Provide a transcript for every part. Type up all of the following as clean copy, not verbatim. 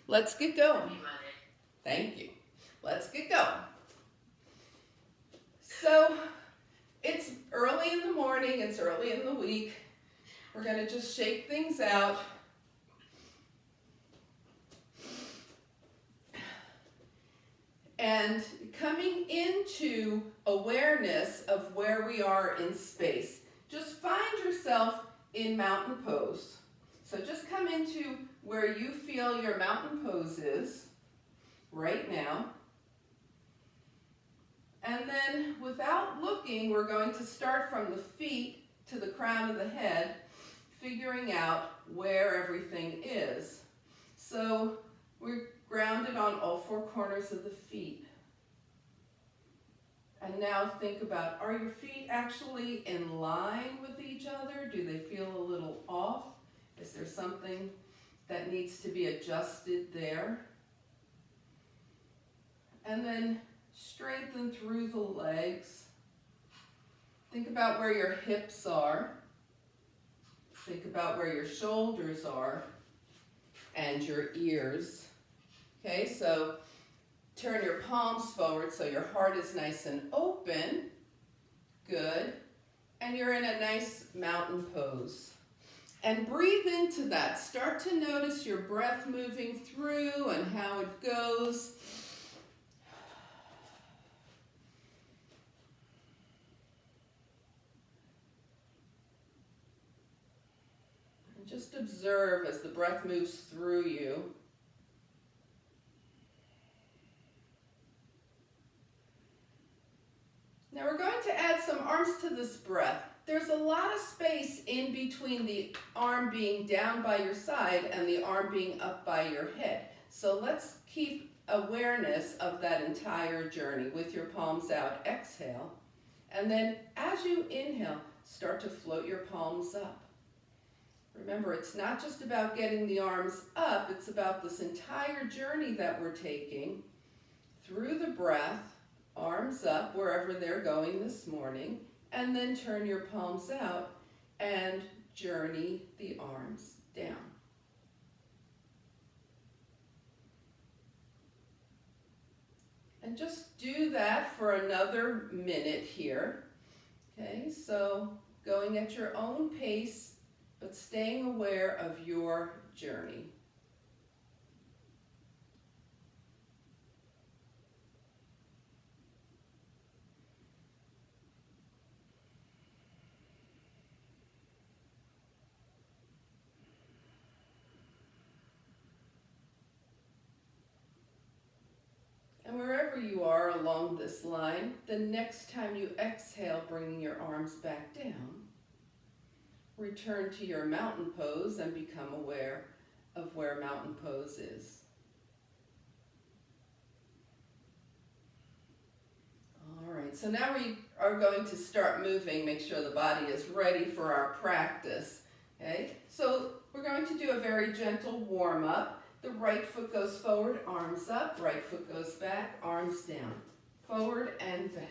Let's get going. Thank you. Let's get going. So, it's early in the morning, it's early in the week. We're going to just shake things out. And coming into awareness of where we are in space. Just find yourself in mountain pose. So just come into where you feel your mountain pose is right now. And then without looking, we're going to start from the feet to the crown of the head, figuring out where everything is. So we're grounded on all four corners of the feet. And now think about, are your feet actually in line with each other? Do they feel a little off? Is there something that needs to be adjusted there? And then strengthen through the legs. Think about where your hips are. Think about where your shoulders are and your ears. Okay, so turn your palms forward so your heart is nice and open. Good. And you're in a nice mountain pose. And breathe into that. Start to notice your breath moving through and how it goes. And just observe as the breath moves through you. Now we're going to add some arms to this breath. There's a lot of space in between the arm being down by your side and the arm being up by your head. So let's keep awareness of that entire journey with your palms out. Exhale. And then as you inhale, start to float your palms up. Remember, it's not just about getting the arms up, it's about this entire journey that we're taking through the breath. Arms up wherever they're going this morning, and then turn your palms out and journey the arms down. And just do that for another minute here. Okay, so going at your own pace, but staying aware of your journey. And wherever you are along this line, the next time you exhale, bringing your arms back down, return to your mountain pose and become aware of where mountain pose is. All right, so now we are going to start moving, make sure the body is ready for our practice. Okay, so we're going to do a very gentle warm-up. The right foot goes forward, arms up, right foot goes back, arms down, forward and back.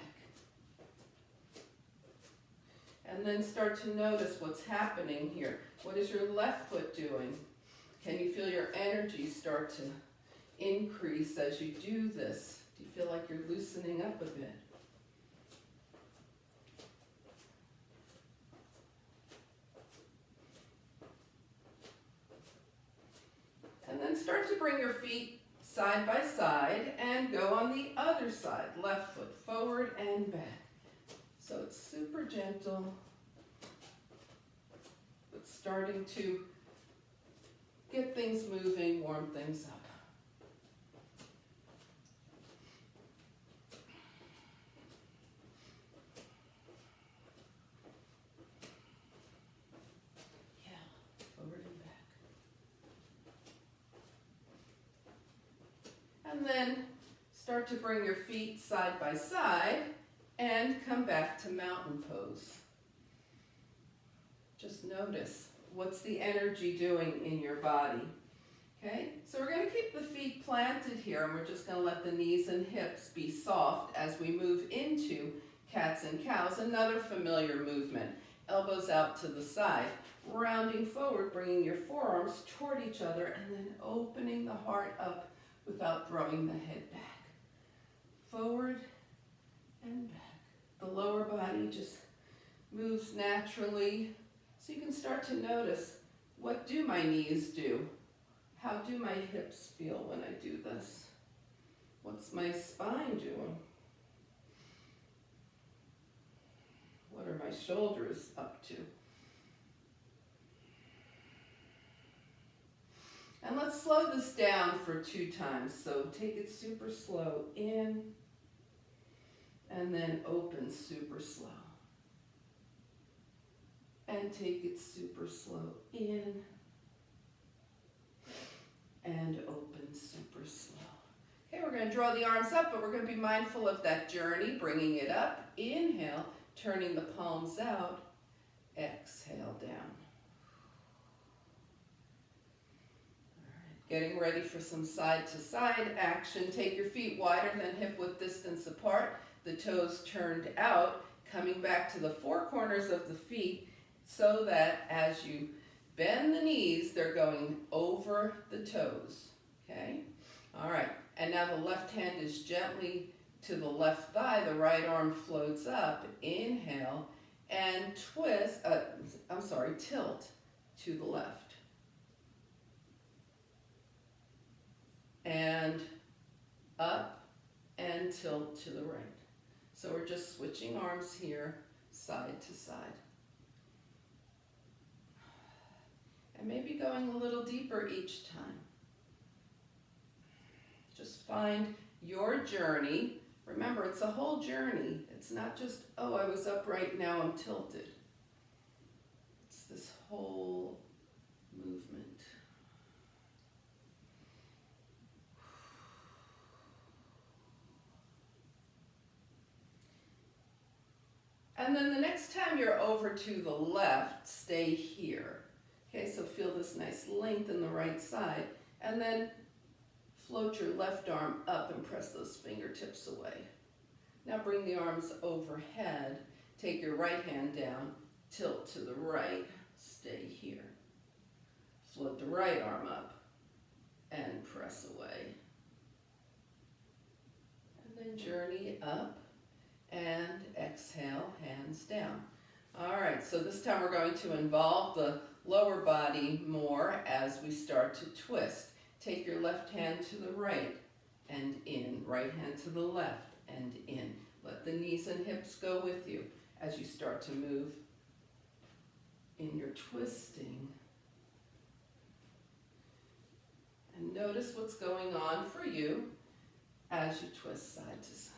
And then start to notice what's happening here. What is your left foot doing? Can you feel your energy start to increase as you do this? Do you feel like you're loosening up a bit? And then start to bring your feet side by side and go on the other side. Left foot forward and back. So it's super gentle, but starting to get things moving, warm things up. Yeah, forward and back. And then start to bring your feet side by side and come back to mountain pose. Just notice, what's the energy doing in your body? Okay, so we're going to keep the feet planted here, and we're just going to let the knees and hips be soft as we move into cats and cows, another familiar movement. Elbows out to the side. rounding forward, bringing your forearms toward each other, and then opening the heart up without throwing the head back. Forward and back. The lower body just moves naturally. So you can start to notice, what do my knees do? How do my hips feel when I do this? What's my spine doing? What are my shoulders up to? And let's slow this down for 2 times. So take it super slow in, and then open super slow. And take it super slow in, and open super slow. Okay, we're going to draw the arms up, but we're going to be mindful of that journey, bringing it up. Inhale, turning the palms out. Exhale down. Getting ready for some side-to-side action. Take your feet wider than hip-width distance apart, the toes turned out, coming back to the 4 corners of the feet so that as you bend the knees, they're going over the toes, okay? All right, and now the left hand is gently to the left thigh, the right arm floats up, inhale, and tilt to the left. And up and tilt to the right. So we're just switching arms here, side to side. And maybe going a little deeper each time. Just find your journey. Remember, it's a whole journey. It's not just, oh, I was upright, now I'm tilted. It's this whole movement. And then the next time you're over to the left, stay here. Okay, so feel this nice length in the right side. And then float your left arm up and press those fingertips away. Now bring the arms overhead. Take your right hand down, tilt to the right, stay here. Float the right arm up and press away. And then journey up. And exhale, hands down. All right, so this time we're going to involve the lower body more as we start to twist. Take your left hand to the right and in, right hand to the left and in. Let the knees and hips go with you as you start to move in your twisting. And notice what's going on for you as you twist side to side.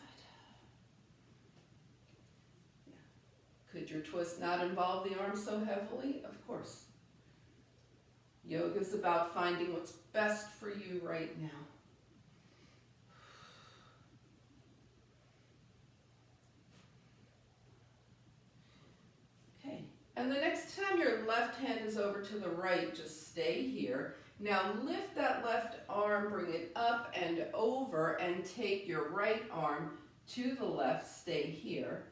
Could your twist not involve the arms so heavily? Of course. Yoga is about finding what's best for you right now. Okay, and the next time your left hand is over to the right, just stay here. Now lift that left arm, bring it up and over, and take your right arm to the left, stay here.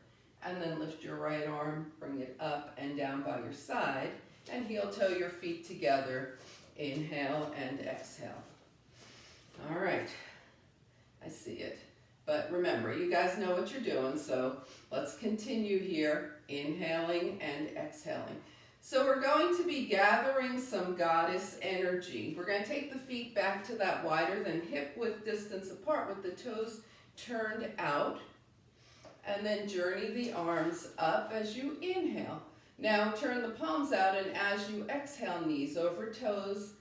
And then lift your right arm, bring it up and down by your side, and heel-toe your feet together. Inhale and exhale. All right, I see it. But remember, you guys know what you're doing, so let's continue here, inhaling and exhaling. So we're going to be gathering some goddess energy. We're going to take the feet back to that wider than hip-width distance apart with the toes turned out. And then journey the arms up as you inhale. Now turn the palms out, and as you exhale, knees over toes,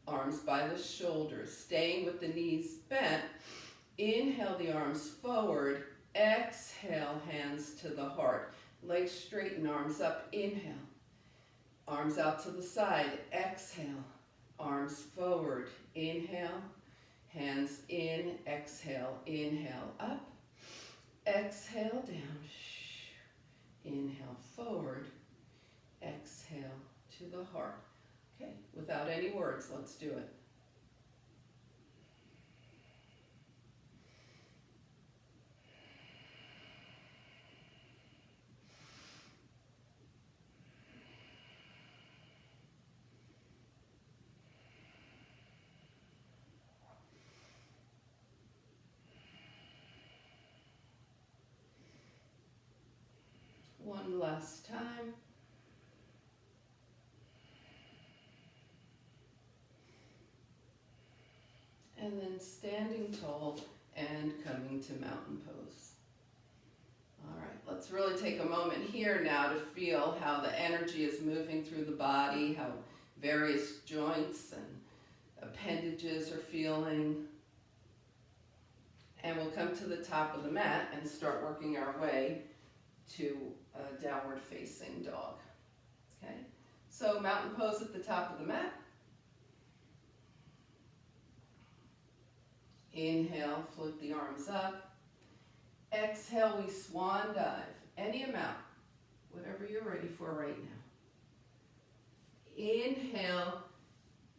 arms by the shoulders, staying with the knees bent. Inhale the arms forward, exhale, hands to the heart. Legs straighten, arms up, inhale. Arms out to the side, exhale. Arms forward, inhale. Hands in, exhale, inhale, up. Exhale down, inhale forward, exhale to the heart. Okay, without any words, let's do it. and then standing tall and coming to mountain pose. All right, let's really take a moment here now to feel how the energy is moving through the body, how various joints and appendages are feeling. And we'll come to the top of the mat and start working our way to a downward facing dog. Okay, so mountain pose at the top of the mat. Inhale, float the arms up. Exhale, we swan dive, any amount, whatever you're ready for right now. Inhale,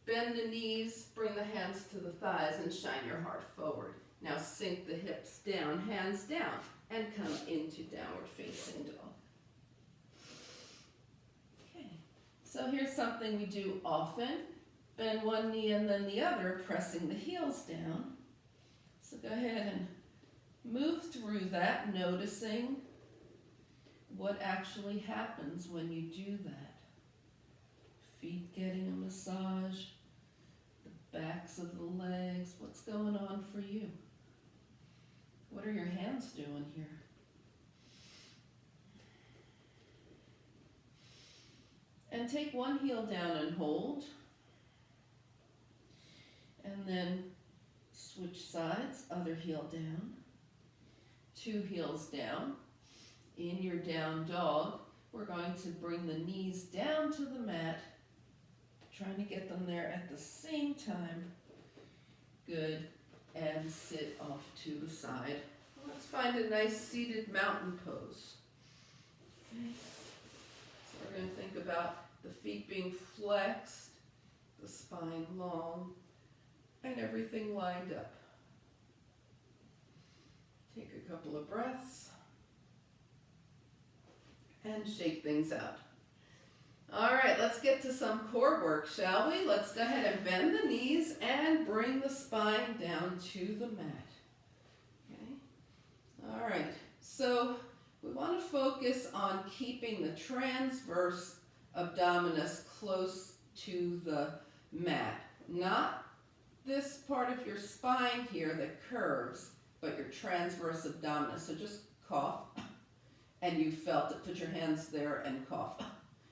bend the knees, bring the hands to the thighs and shine your heart forward. Now sink the hips down, hands down, and come into downward facing dog. Okay, so here's something we do often. Bend one knee and then the other, pressing the heels down. So go ahead and move through that, noticing what actually happens when you do that. Feet getting a massage, the backs of the legs, what's going on for you? What are your hands doing here? And take one heel down and hold. And then switch sides, other heel down. Two heels down. In your down dog, we're going to bring the knees down to the mat, trying to get them there at the same time. Good. And sit off to the side. Let's find a nice seated mountain pose. Okay. So we're going to think about the feet being flexed, the spine long, and everything lined up. Take a couple of breaths and shake things out. All right, let's get to some core work, shall we? Let's go ahead and bend the knees and bring the spine down to the mat. Okay. All right, so we want to focus on keeping the transverse abdominis close to the mat. Not this part of your spine here that curves, but your transverse abdominis. So just cough, and you felt it. Put your hands there and cough.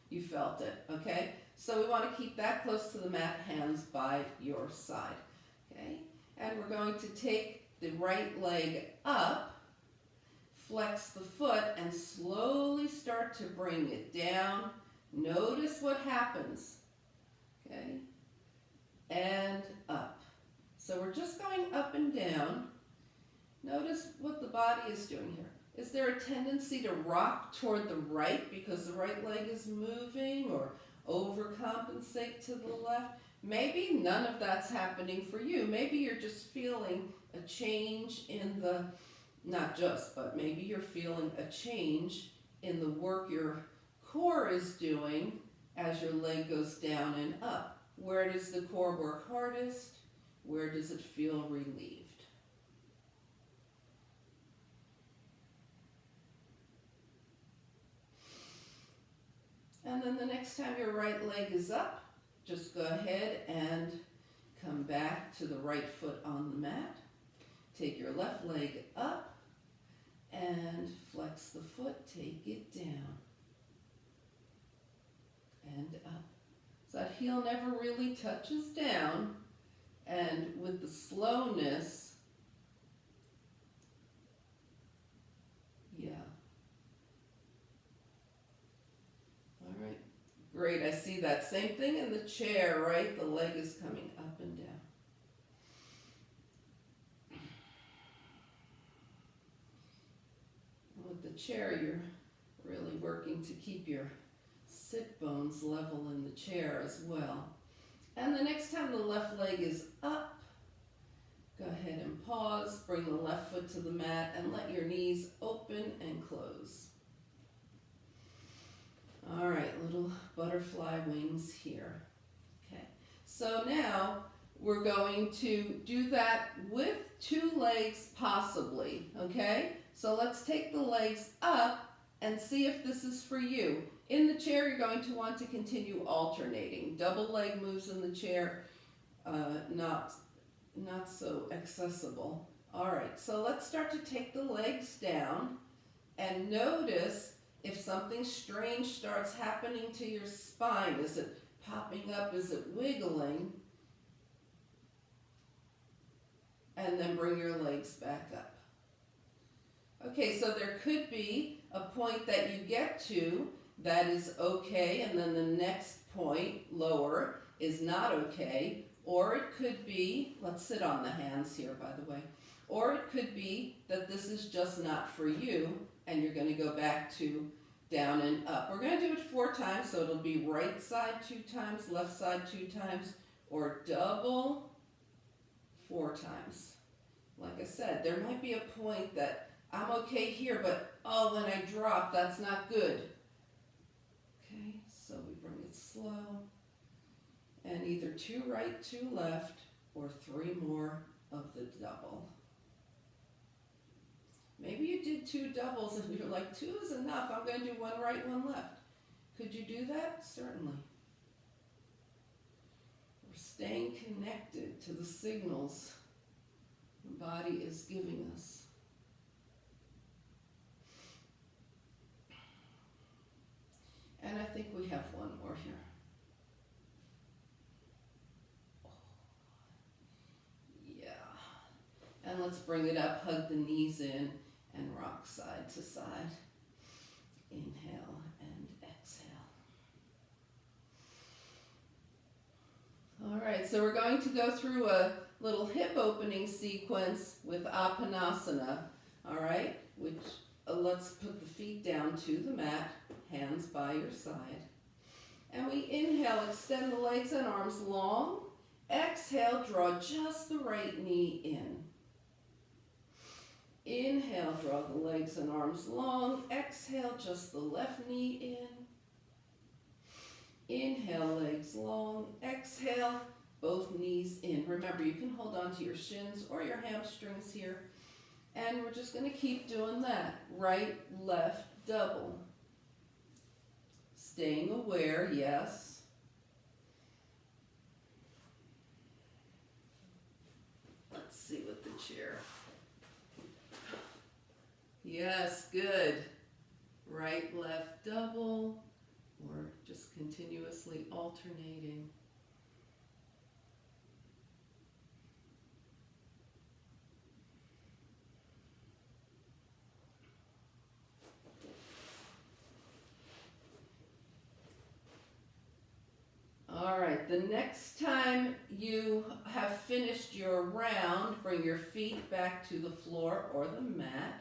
You felt it, okay? So we want to keep that close to the mat, hands by your side, okay? And we're going to take the right leg up, flex the foot, and slowly start to bring it down. Notice what happens, okay? And up. So we're just going up and down. Notice what the body is doing here. Is there a tendency to rock toward the right because the right leg is moving, or overcompensate to the left? Maybe none of that's happening for you. Maybe you're just feeling a change in the, not just, but maybe you're feeling a change in the work your core is doing as your leg goes down and up. Where does the core work hardest? Where does it feel relieved? And then the next time your right leg is up, just go ahead and come back to the right foot on the mat. Take your left leg up and flex the foot, take it down and up. So that heel never really touches down, and with the slowness, yeah. All right, great, I see that. Same thing in the chair, right? The leg is coming up and down. With the chair, you're really working to keep your sit bones level in the chair as well. And the next time the left leg is up, go ahead and pause, bring the left foot to the mat, and let your knees open and close. All right, little butterfly wings here. Okay, so now we're going to do that with two legs possibly, okay? So let's take the legs up and see if this is for you. In the chair, you're going to want to continue alternating. Double leg moves in the chair, not not so accessible. All right, so let's start to take the legs down and notice if something strange starts happening to your spine. Is it popping up? Is it wiggling? And then bring your legs back up. Okay, so there could be a point that you get to that is okay, and then the next point, lower, is not okay. Or it could be, let's sit on the hands here, by the way. Or it could be that this is just not for you, and you're going to go back to down and up. We're going to do it 4 times, so it'll be right side 2 times, left side 2 times, or double 4 times. Like I said, there might be a point that I'm okay here, but oh, when I drop, that's not good. Okay, so we bring it slow. And either 2 right, 2 left, or 3 more of the double. Maybe you did 2 doubles and you're like, 2 is enough, I'm going to do 1 right, 1 left. Could you do that? Certainly. We're staying connected to the signals the body is giving us. And I think we have 1 more here. Yeah. And let's bring it up, hug the knees in, and rock side to side. Inhale and exhale. All right, so we're going to go through a little hip opening sequence with Apanasana. All right, which let's put the feet down to the mat, hands by your side. And we inhale, extend the legs and arms long. Exhale, draw just the right knee in. Inhale, draw the legs and arms long. Exhale, just the left knee in. Inhale, legs long. Exhale, both knees in. Remember, you can hold on to your shins or your hamstrings here. And we're just going to keep doing that. Right, left, double. Staying aware, yes. Let's see with the chair. Yes, good. Right, left, double, or just continuously alternating. All right, the next time you have finished your round, bring your feet back to the floor or the mat,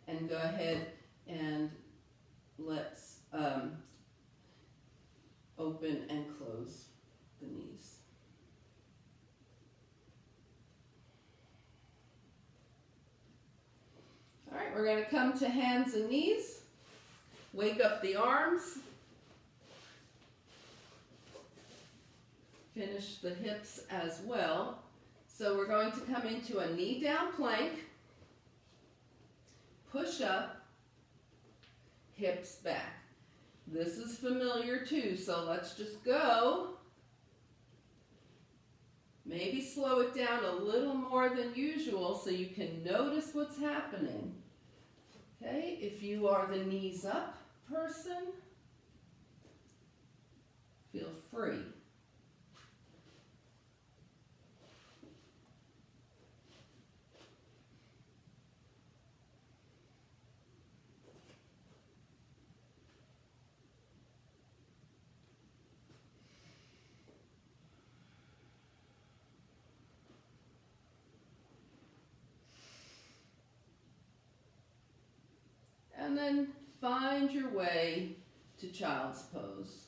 and go ahead and let's open and close the knees. All right, we're going to come to hands and knees. Wake up the arms. Finish the hips as well. So we're going to come into a knee down plank. Push up, hips back. This is familiar too, so let's just go. Maybe slow it down a little more than usual so you can notice what's happening. Okay, if you are the knees up person, feel free. And then find your way to child's pose.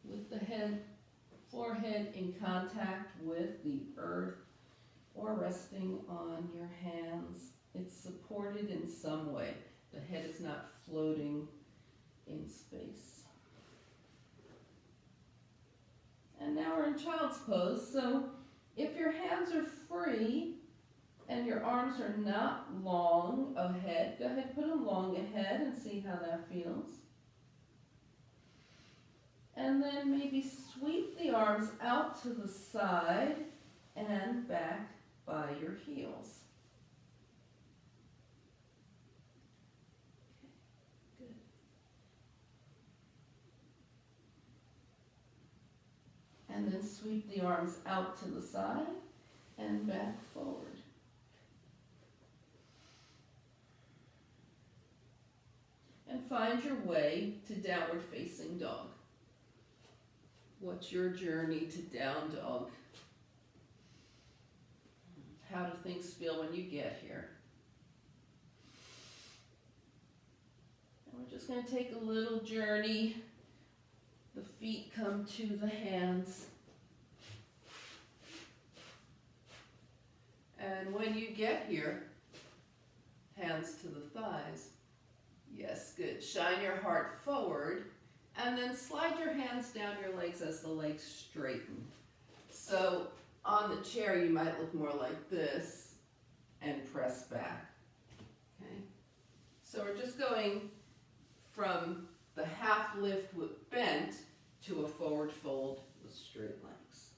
With the head, forehead in contact with the earth or resting on your hands. It's supported in some way. The head is not floating in space. And now we're in child's pose. So if your hands are free, and your arms are not long ahead, go ahead, put them long ahead and see how that feels. And then maybe sweep the arms out to the side and back by your heels. Okay, good. And then sweep the arms out to the side and back forward. And find your way to downward facing dog. What's your journey to down dog? How do things feel when you get here? And we're just going to take a little journey. The feet come to the hands. And when you get here, hands to the thighs. Yes, good. Shine your heart forward, and then slide your hands down your legs as the legs straighten. So on the chair, you might look more like this and press back. Okay? So we're just going from the half lift with bent to a forward fold with straight legs.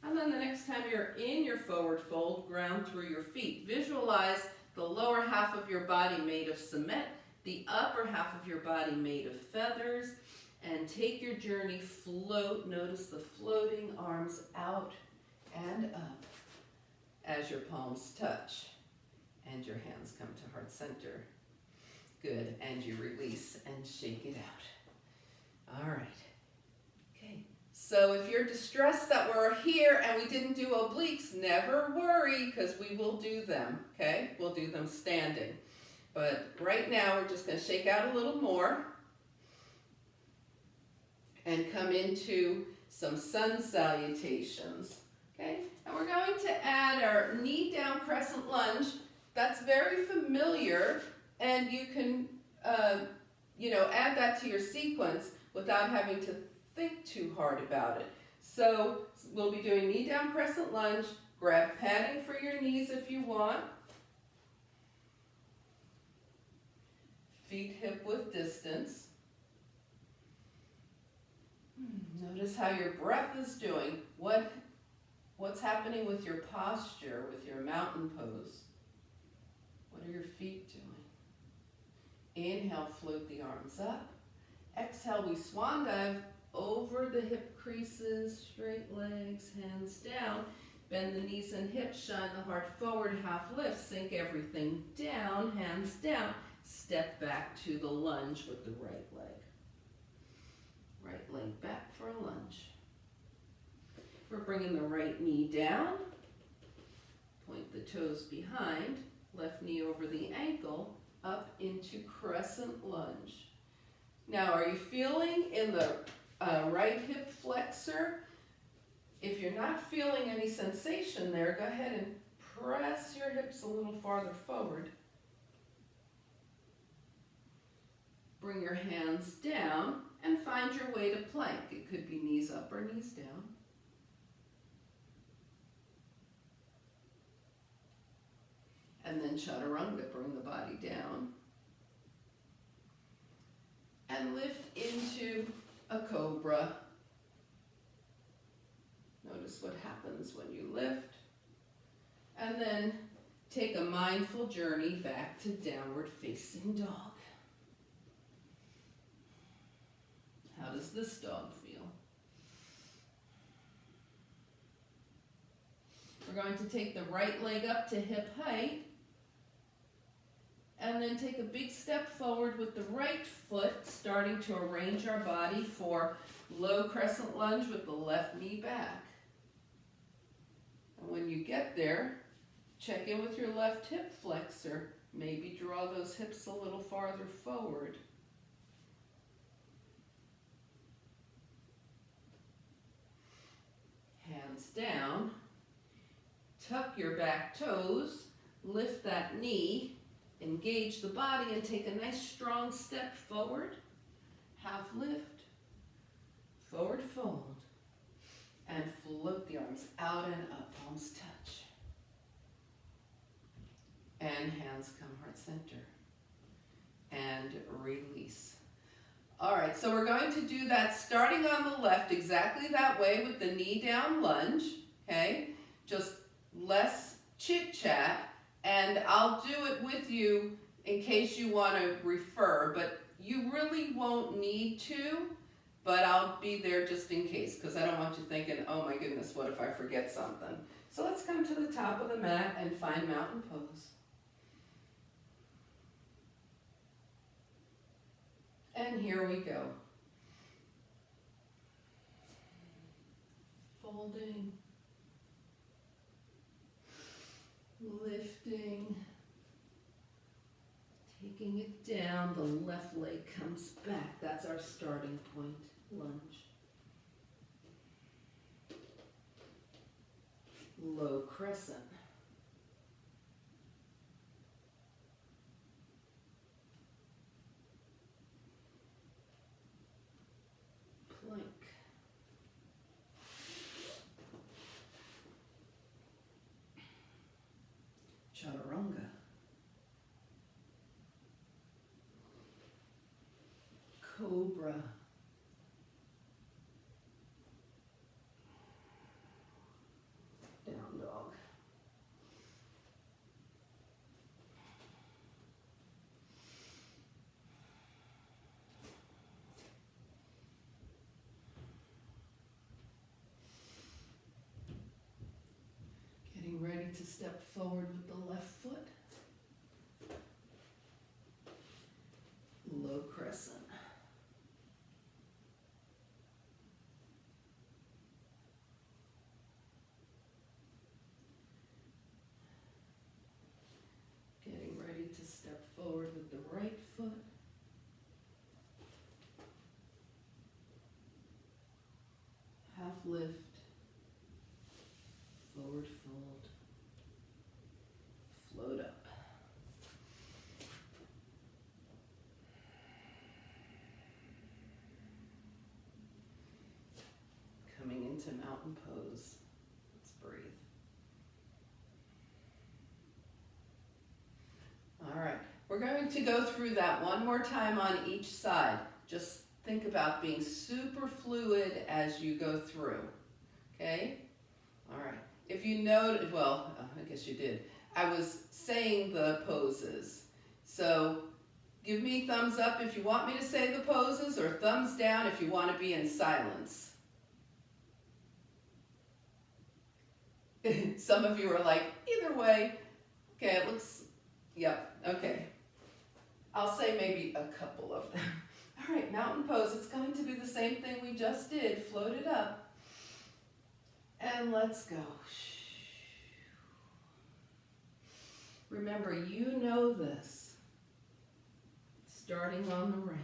And then the next time you're in your forward fold, ground through your feet. Visualize the lower half of your body made of cement, the upper half of your body made of feathers, and take your journey, float. Notice the floating arms out and up as your palms touch and your hands come to heart center. Good, and you release and shake it out. All right. Okay. So if you're distressed that we're here and we didn't do obliques, never worry, because we will do them, okay? We'll do them standing. But right now we're just going to shake out a little more and come into some sun salutations, okay? And we're going to add our knee down crescent lunge. That's very familiar, and you can, add that to your sequence without having to think too hard about it. So we'll be doing knee down crescent lunge. Grab padding for your knees if you want. Feet hip width distance. Notice how your breath is doing. What's happening with your posture, with your mountain pose? What are your feet doing? Inhale, float the arms up. Exhale, we swan dive over the hip creases, straight legs, hands down. Bend the knees and hips, shine the heart forward, half lift, sink everything down, hands down. Step back to the lunge with the right leg. Right leg back for a lunge. We're bringing the right knee down. Point the toes behind, left knee over the ankle, up into crescent lunge. Now, are you feeling in the right hip flexor? If you're not feeling any sensation there, go ahead and press your hips a little farther forward. Bring your hands down and find your way to plank. It could be knees up or knees down. And then chaturanga, bring the body down. And lift into a cobra. Notice what happens when you lift. And then take a mindful journey back to downward facing dog. How does this dog feel? We're going to take the right leg up to hip height. And then take a big step forward with the right foot, starting to arrange our body for low crescent lunge with the left knee back. And when you get there, check in with your left hip flexor. Maybe draw those hips a little farther forward. Hands down. Tuck your back toes. Lift that knee. Engage the body and take a nice strong step forward. Half lift. Forward fold. And float the arms out and up. Palms touch. And hands come heart center. And release. All right, so we're going to do that starting on the left exactly that way with the knee down lunge, okay? Just less chit chat, and I'll do it with you in case you want to refer, but you really won't need to, but I'll be there just in case because I don't want you thinking, oh my goodness, what if I forget something? So let's come to the top of the mat and find mountain pose. And here we go. Folding, lifting, taking it down, the left leg comes back. That's our starting point, lunge. Low crescent. Plank. Chaturanga. Cobra. Down dog. Getting ready to step forward with the left foot. Low crescent. Getting ready to step forward with the right foot. Half lift. Forward fold. Float up. Coming into mountain pose. Let's breathe. All right, we're going to go through that one more time on each side. Just think about being super fluid as you go through, okay? All right, if you noted, well, I guess you did. I was saying the poses. So give me thumbs up if you want me to say the poses, or thumbs down if you want to be in silence. Some of you are like, either way. Okay, it looks, yep, okay. I'll say maybe a couple of them. All right, mountain pose. It's going to be the same thing we just did. Float it up. And let's go. Remember, you know this. Starting on the right.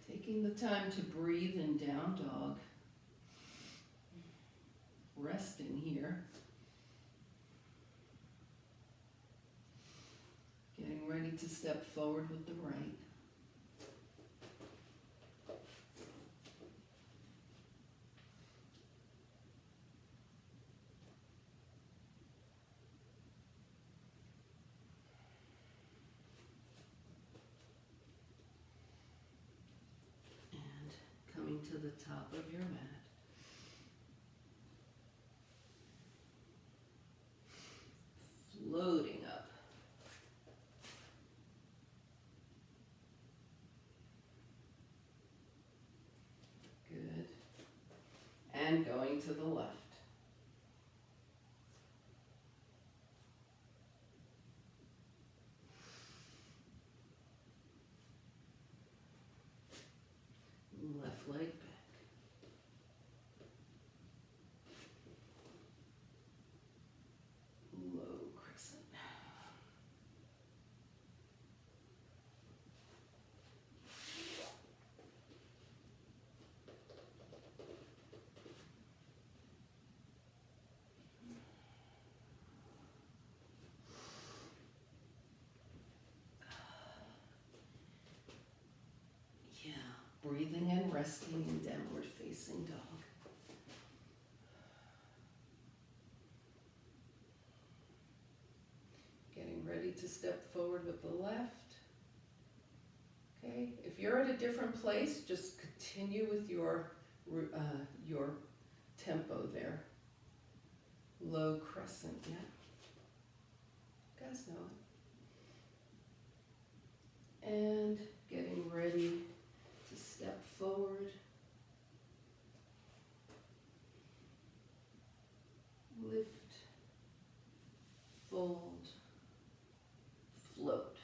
Taking the time to breathe in down dog. Resting here. Getting ready to step forward with the right. Coming to the top of your mat. Floating up. Good. And going to the left. Left leg back. Low crescent. Breathing and resting in downward facing dog. Getting ready to step forward with the left. Okay, if you're at a different place, just continue with your tempo there. Low crescent, yeah. You guys know it. And getting ready to step forward. Lift, fold, float.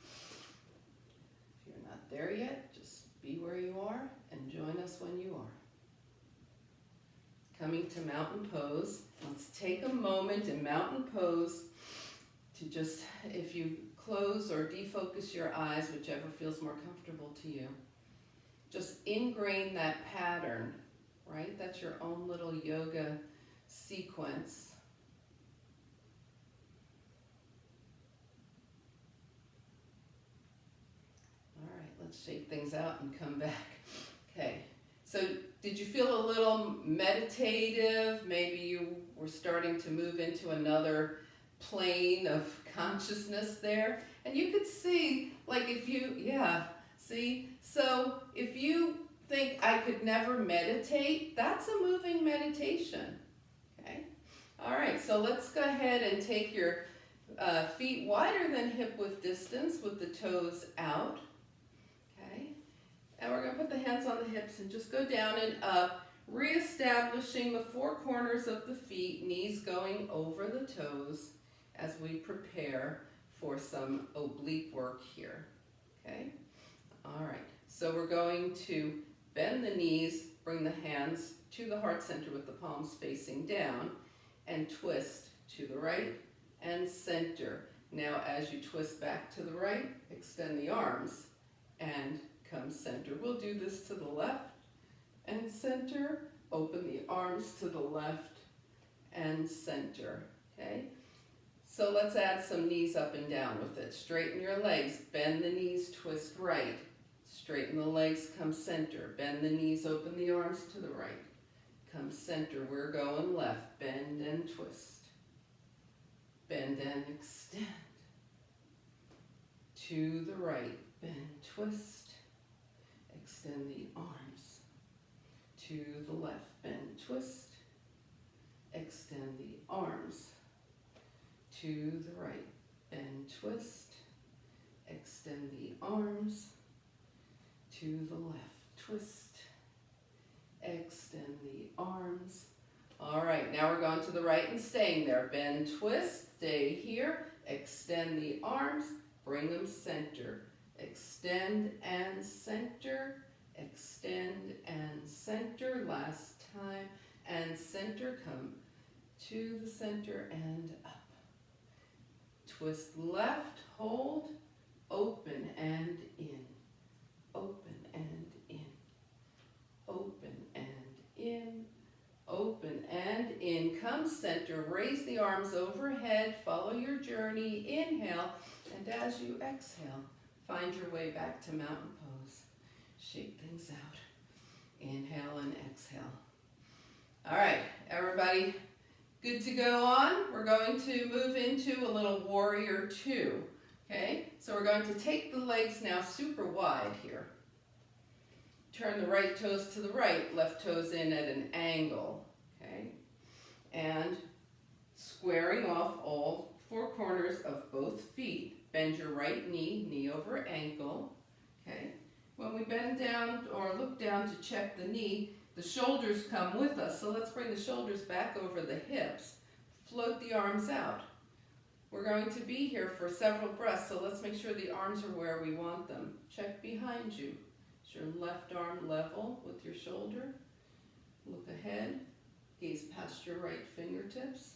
If you're not there yet, just be where you are and join us when you are. Coming to mountain pose. Let's take a moment in mountain pose to just, if you close or defocus your eyes, whichever feels more comfortable to you, just ingrain that pattern, right? That's your own little yoga sequence. All right, let's shake things out and come back. Okay, so did you feel a little meditative? Maybe you were starting to move into another plane of consciousness there. And you could see, like if you, yeah, see? So if you think I could never meditate, that's a moving meditation, okay? All right, so let's go ahead and take your feet wider than hip width distance with the toes out, okay? And we're gonna put the hands on the hips and just go down and up, reestablishing the four corners of the feet, knees going over the toes as we prepare for some oblique work here, okay? All right, so we're going to bend the knees, bring the hands to the heart center with the palms facing down, and twist to the right and center. Now as you twist back to the right, extend the arms and come center. We'll do this to the left and center, open the arms to the left and center, okay? So let's add some knees up and down with it. Straighten your legs, bend the knees, twist right. Straighten the legs, come center. Bend the knees, open the arms to the right. Come center, we're going left. Bend and twist. Bend and extend. To the right, bend, twist. Extend the arms. To the left, bend, twist. Extend the arms. To the right, bend, twist, extend the arms, to the left, twist, extend the arms. All right, now we're going to the right and staying there. Bend, twist, stay here, extend the arms, bring them center, extend and center, extend and center, last time, and center, come to the center and up. Twist left, hold, open and in, open and in, open and in, open and in. Come center, raise the arms overhead, follow your journey, inhale, and as you exhale, find your way back to mountain pose. Shake things out. Inhale and exhale. All right, everybody. Good to go on. We're going to move into a little warrior two, okay? So we're going to take the legs now super wide here. Turn the right toes to the right, left toes in at an angle, okay? And squaring off all four corners of both feet. Bend your right knee, knee over ankle, okay? When we bend down or look down to check the knee, the shoulders come with us, so let's bring the shoulders back over the hips. Float the arms out. We're going to be here for several breaths, so let's make sure the arms are where we want them. Check behind you. Is your left arm level with your shoulder? Look ahead. Gaze past your right fingertips.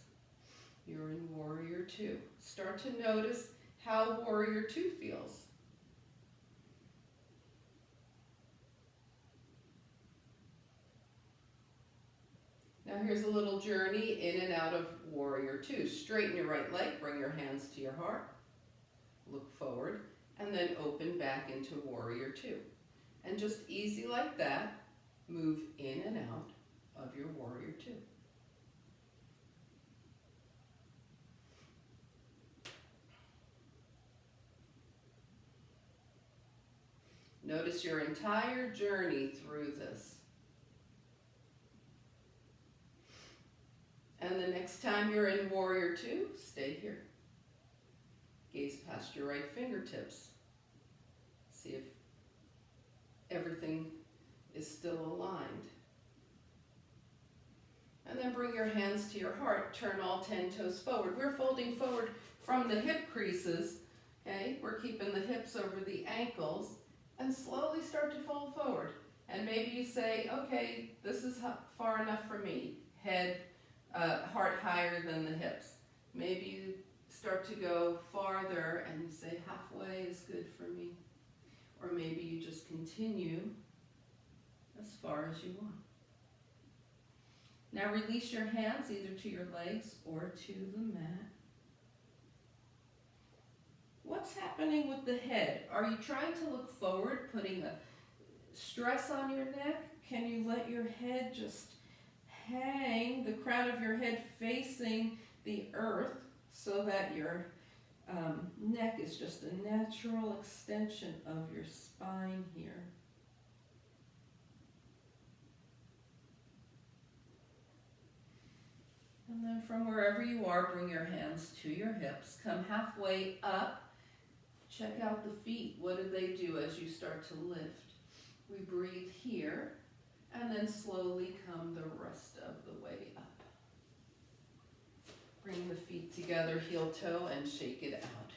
You're in warrior two. Start to notice how warrior two feels. Now here's a little journey in and out of warrior two. Straighten your right leg, bring your hands to your heart, look forward, and then open back into warrior two. And just easy like that, move in and out of your warrior two. Notice your entire journey through this. And the next time you're in warrior two, stay here. Gaze past your right fingertips. See if everything is still aligned. And then bring your hands to your heart. Turn all 10 toes forward. We're folding forward from the hip creases. Okay, we're keeping the hips over the ankles. And slowly start to fold forward. And maybe you say, okay, this is far enough for me. Head, heart higher than the hips. Maybe you start to go farther and you say halfway is good for me. Or maybe you just continue as far as you want. Now release your hands either to your legs or to the mat. What's happening with the head? Are you trying to look forward, putting a stress on your neck? Can you let your head just hang, the crown of your head facing the earth so that your neck is just a natural extension of your spine here? And then from wherever you are, bring your hands to your hips. Come halfway up. Check out the feet. What do they do as you start to lift? We breathe here, and then slowly come the rest of the way up. Bring the feet together, heel toe, and shake it out.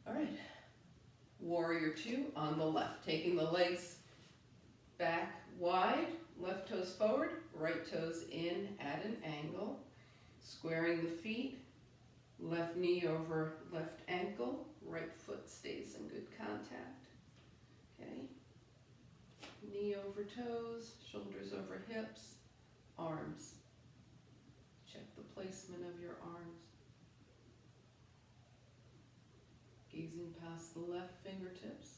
All right. Warrior two on the left. Taking the legs back wide, left toes forward, right toes in at an angle. Squaring the feet. Left knee over left ankle, right foot stays in good contact. Okay. Knee over toes, shoulders over hips, arms. Check the placement of your arms. Gazing past the left fingertips.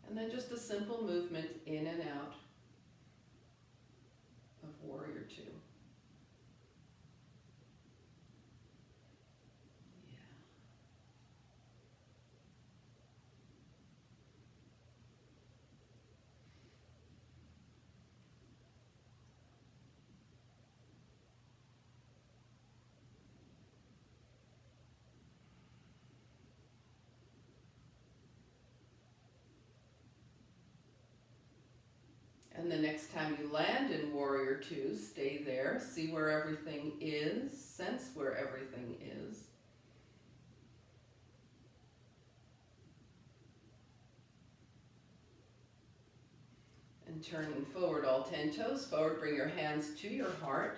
And then just a simple movement in and out of warrior two. Yeah. And the next time you land in warrior two, stay there, see where everything is, sense where everything is. And turning forward, all 10 toes forward, bring your hands to your heart.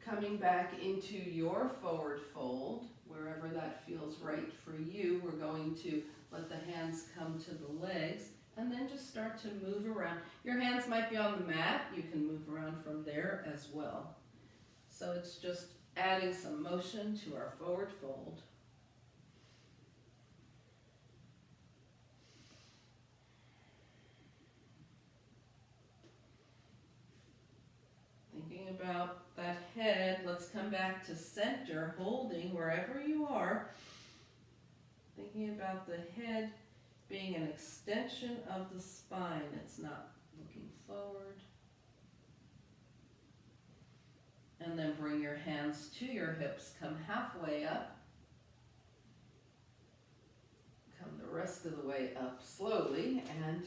Coming back into your forward fold, wherever that feels right for you. We're going to let the hands come to the legs. And then just start to move around. Your hands might be on the mat. You can move around from there as well. So it's just adding some motion to our forward fold. Thinking about that head, let's come back to center, holding wherever you are. Thinking about the head being an extension of the spine. It's not looking forward. And then bring your hands to your hips. Come halfway up. Come the rest of the way up slowly and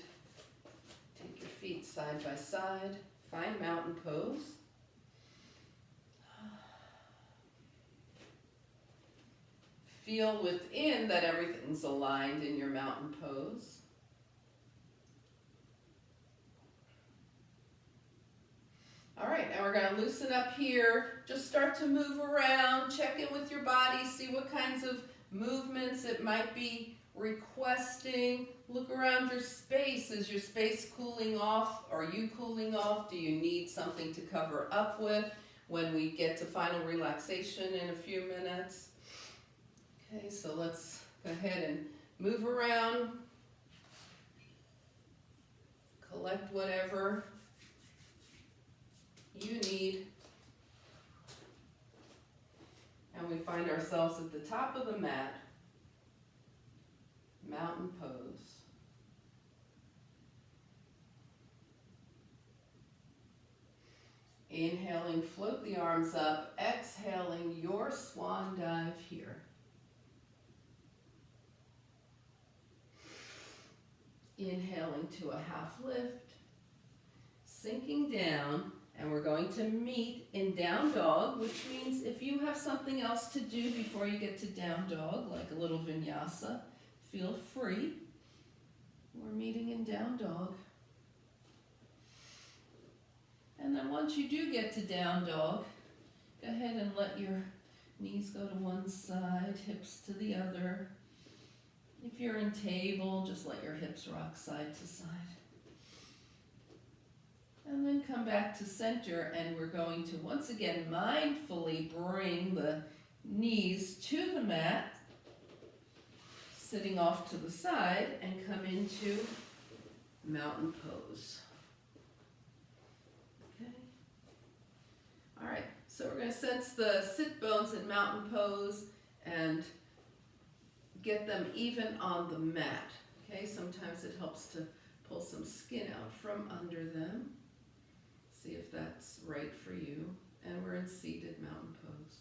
take your feet side by side. Find mountain pose. Feel within that everything's aligned in your mountain pose. All right, now we're going to loosen up here. Just start to move around, check in with your body, see what kinds of movements it might be requesting. Look around your space. Is your space cooling off? Are you cooling off? Do you need something to cover up with? when we get to final relaxation in a few minutes. Okay, so let's go ahead and move around, collect whatever you need. And we find ourselves at the top of the mat, mountain pose. Inhaling, float the arms up. Exhaling, your swan dive here. Inhaling to a half lift, sinking down, and we're going to meet in down dog, which means if you have something else to do before you get to down dog, like a little vinyasa, feel free. We're meeting in down dog. And then once you do get to down dog, go ahead and let your knees go to one side, hips to the other. If you're in table, just let your hips rock side to side. And then come back to center, and we're going to once again mindfully bring the knees to the mat, sitting off to the side, and come into mountain pose. Okay. All right, so we're going to sense the sit bones in mountain pose and get them even on the mat. Okay, sometimes it helps to pull some skin out from under them. See if that's right for you. And we're in seated mountain pose.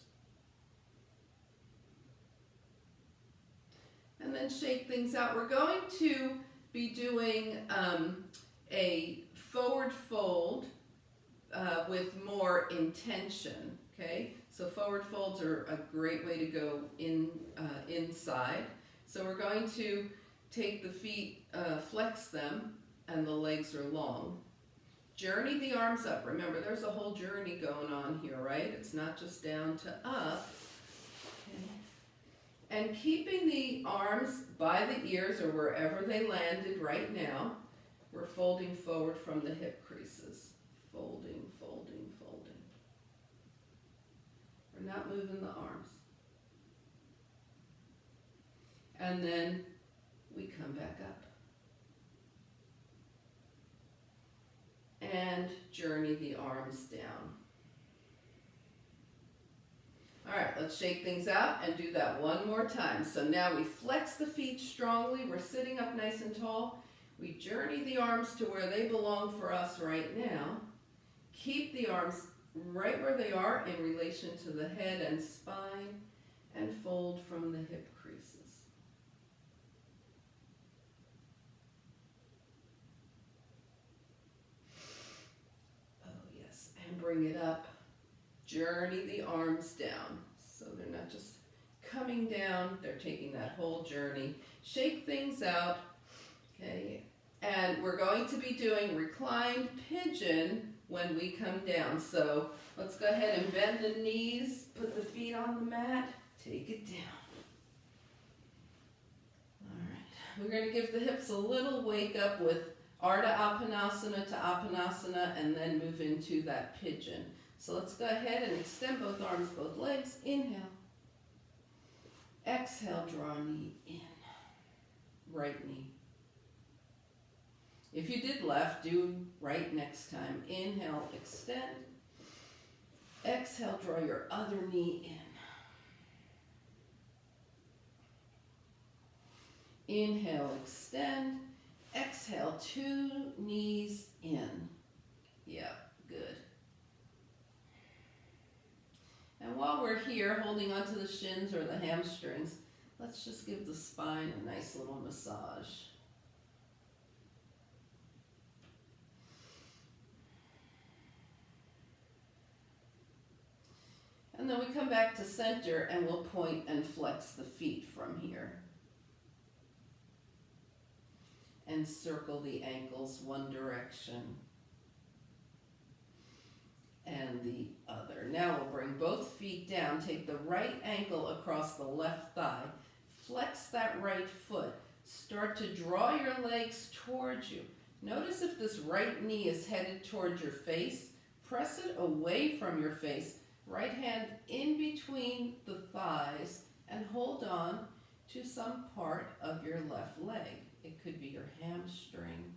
And then shake things out. We're going to be doing a forward fold with more intention. Okay, so forward folds are a great way to go inside. So we're going to take the feet, flex them, and the legs are long. Journey the arms up. Remember, there's a whole journey going on here, right? It's not just down to up. Okay. And keeping the arms by the ears or wherever they landed right now, we're folding forward from the hip creases. Folding, folding, folding. We're not moving the arms. And then we come back up. And journey the arms down. All right, let's shake things out and do that one more time. So now we flex the feet strongly. We're sitting up nice and tall. We journey the arms to where they belong for us right now. Keep the arms right where they are in relation to the head and spine, and fold from the hip creases. And bring it up, journey the arms down. So they're not just coming down, they're taking that whole journey. Shake things out, okay? And we're going to be doing reclined pigeon when we come down. So let's go ahead and bend the knees, put the feet on the mat, take it down. All right, we're going to give the hips a little wake up with Ardha Appanasana to Appanasana, and then move into that pigeon. So let's go ahead and extend both arms, both legs. Inhale. Exhale, draw knee in. Right knee. If you did left, do right next time. Inhale, extend. Exhale, draw your other knee in. Inhale, extend. Exhale, two knees in. Yeah, good. And while we're here, holding onto the shins or the hamstrings, let's just give the spine a nice little massage. And then we come back to center and we'll point and flex the feet from here. And circle the ankles one direction and the other. Now we'll bring both feet down, take the right ankle across the left thigh, flex that right foot, start to draw your legs towards you. Notice if this right knee is headed towards your face, Press it away from your face. Right hand in between the thighs and hold on to some part of your left leg. It could be your hamstring.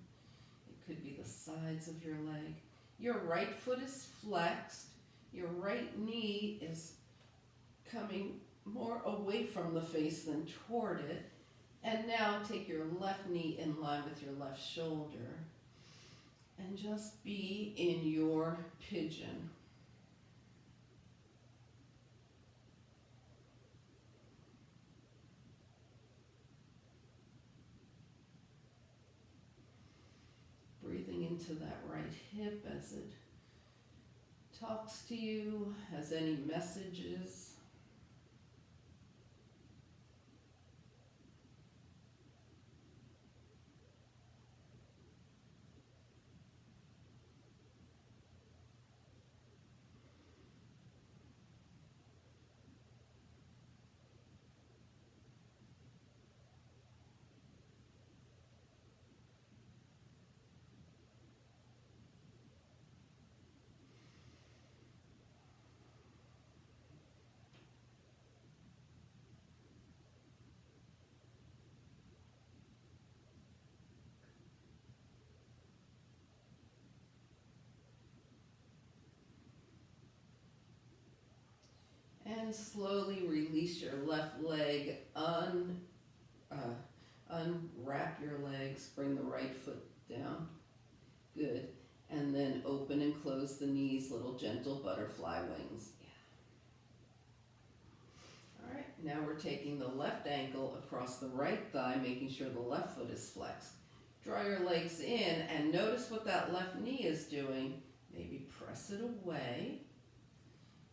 It could be the sides of your leg. Your right foot is flexed. Your right knee is coming more away from the face than toward it. And now take your left knee in line with your left shoulder and just be in your pigeon. Breathing into that right hip as it talks to you, has any messages. And slowly release your left leg, unwrap your legs, bring the right foot down. Good. And then open and close the knees, little gentle butterfly wings. Yeah. All right, now we're taking the left ankle across the right thigh, making sure the left foot is flexed. Draw your legs in and notice what that left knee is doing. Maybe press it away.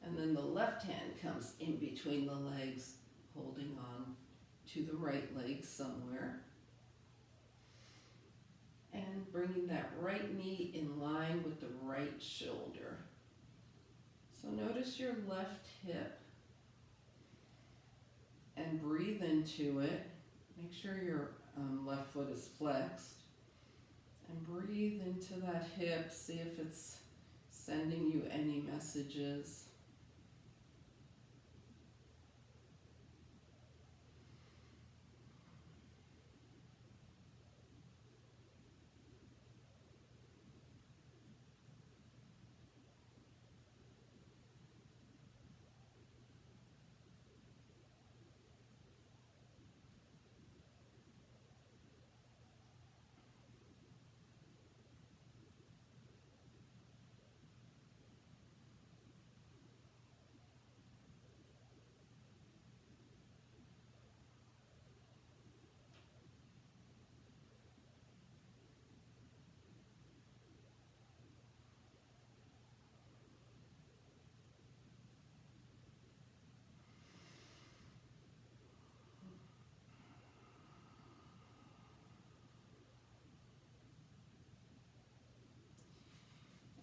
And then the left hand comes in between the legs, holding on to the right leg somewhere. And bringing that right knee in line with the right shoulder. So notice your left hip and breathe into it. Make sure your left foot is flexed. And breathe into that hip. See if it's sending you any messages.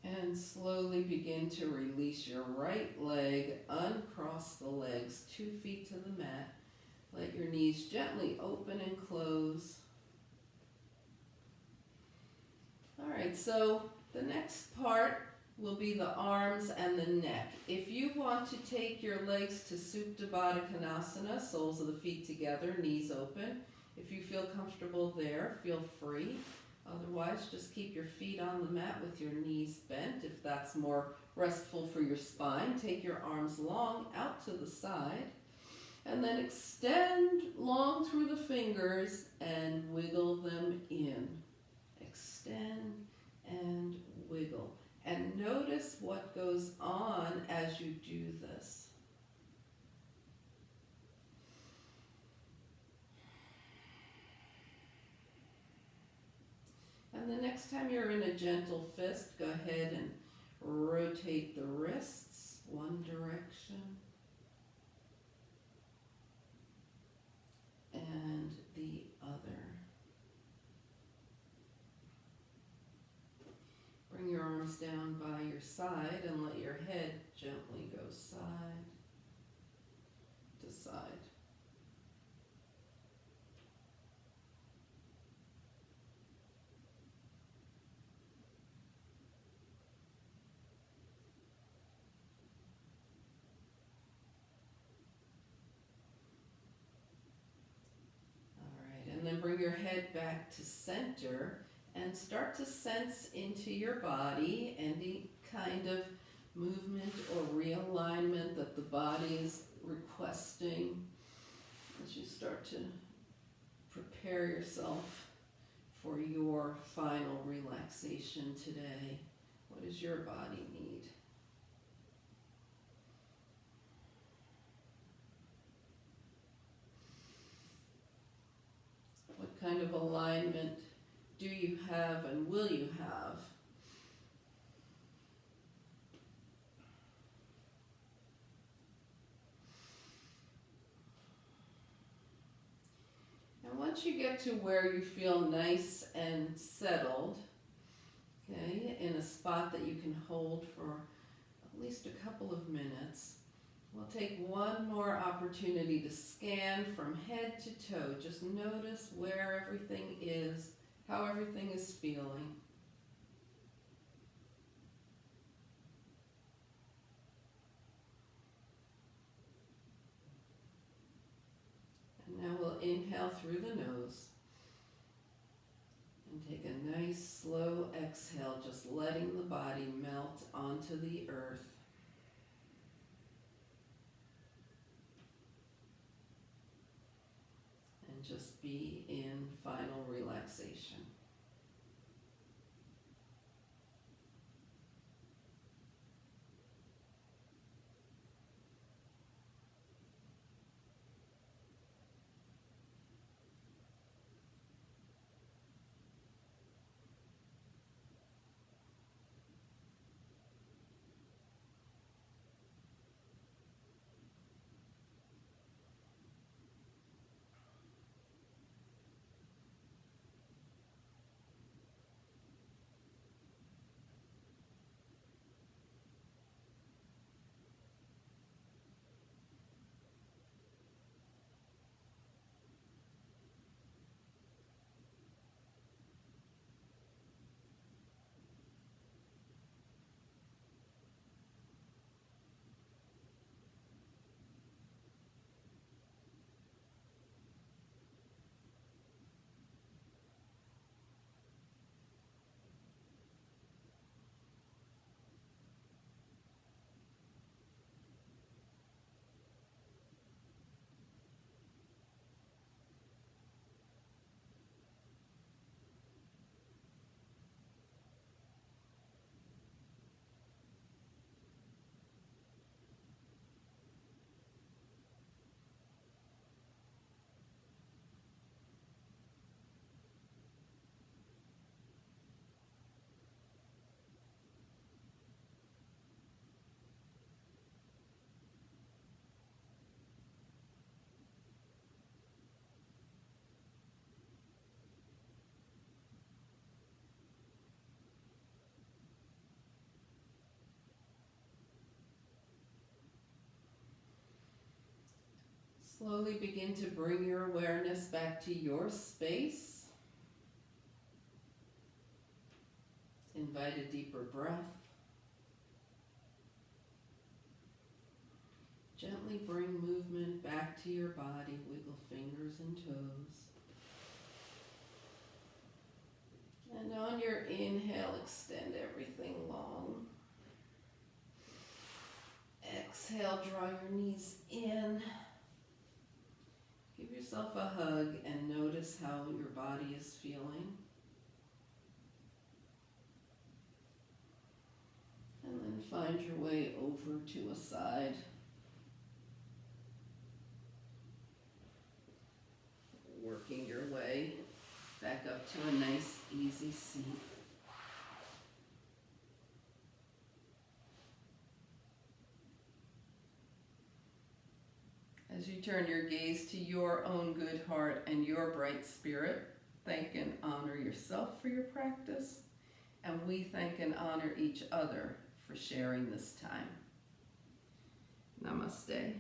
And slowly begin to release your right leg, uncross the legs, 2 feet to the mat. Let your knees gently open and close. All right, so the next part will be the arms and the neck. If you want to take your legs to Supta Baddha Konasana, soles of the feet together, knees open. If you feel comfortable there, feel free. Otherwise, just keep your feet on the mat with your knees bent. If that's more restful for your spine, take your arms long out to the side. And then extend long through the fingers and wiggle them in. Extend and wiggle. And notice what goes on as you do this. And the next time you're in a gentle fist, go ahead and rotate the wrists one direction and the other. Bring your arms down by your side and let your head gently go side to side. back to center and start to sense into your body any kind of movement or realignment that the body is requesting as you start to prepare yourself for your final relaxation today. What does your body need? What kind of alignment do you have and will you have? And once you get to where you feel nice and settled, okay, in a spot that you can hold for at least a couple of minutes, we'll take one more opportunity to scan from head to toe. Just notice where everything is, how everything is feeling. And now we'll inhale through the nose and take a nice slow exhale, just letting the body melt onto the earth. And just be in final relaxation. Slowly begin to bring your awareness back to your space. Invite a deeper breath. Gently bring movement back to your body. Wiggle fingers and toes. And on your inhale, extend everything long. Exhale, draw your knees in. Give yourself a hug and notice how your body is feeling. And then find your way over to a side. Working your way back up to a nice, easy seat. As you turn your gaze to your own good heart and your bright spirit, thank and honor yourself for your practice, and we thank and honor each other for sharing this time. Namaste.